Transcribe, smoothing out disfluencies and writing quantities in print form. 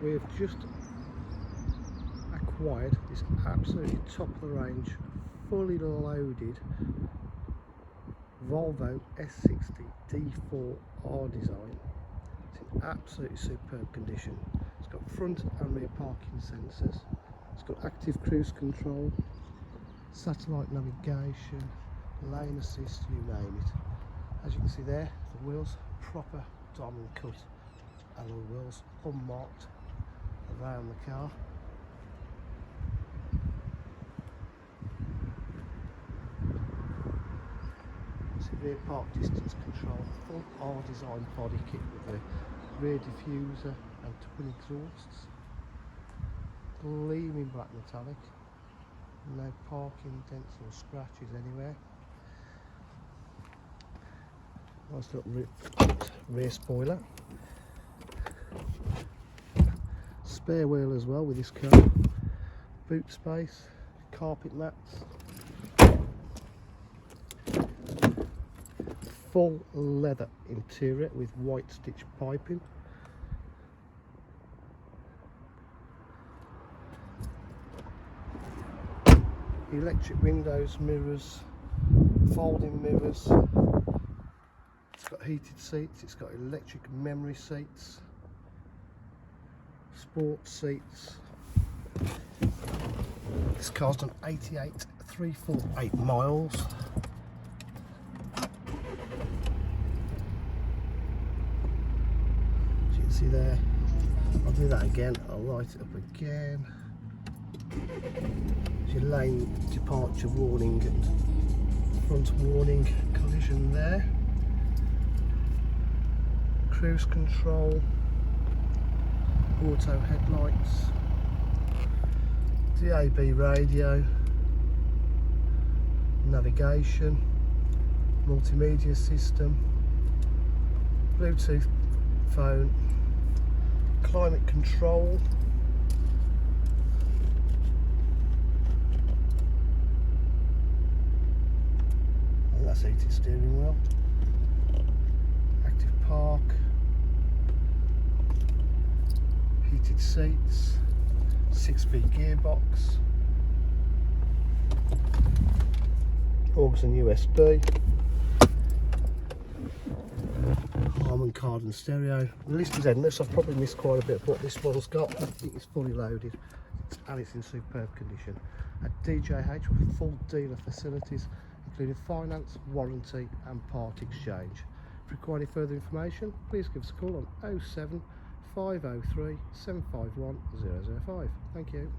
We've just acquired this absolutely top of the range, fully loaded Volvo S60 D4R design. It's in absolutely superb condition. It's got front and rear parking sensors. It's got active cruise control, satellite navigation, lane assist, you name it. As you can see there, the wheels, proper diamond cut alloy wheels, unmarked around the car. Rear park distance control, full R design body kit with the rear diffuser and twin exhausts, gleaming black metallic, no parking dents or scratches anywhere. Nice little rear spoiler, spare wheel as well with this car, boot space, carpet mats, full leather interior with white stitch piping. Electric windows, mirrors, folding mirrors. It's got heated seats, it's got electric memory seats, sports seats. This car's done 88,348 miles. See there, I'll do that again, I'll light it up again. Your lane departure warning and front warning collision there. Cruise control, auto headlights, DAB radio, navigation, multimedia system, Bluetooth phone, climate control, and that's heated steering wheel, active park, heated seats, 6-speed gearbox, aux and USB, Harman Kardon stereo. The list is endless. I've probably missed quite a bit of what this one's got. I think it's fully loaded and it's in superb condition. At DJH with full dealer facilities including finance, warranty and part exchange. If you require any further information, please give us a call on 07 503 751 005. Thank you.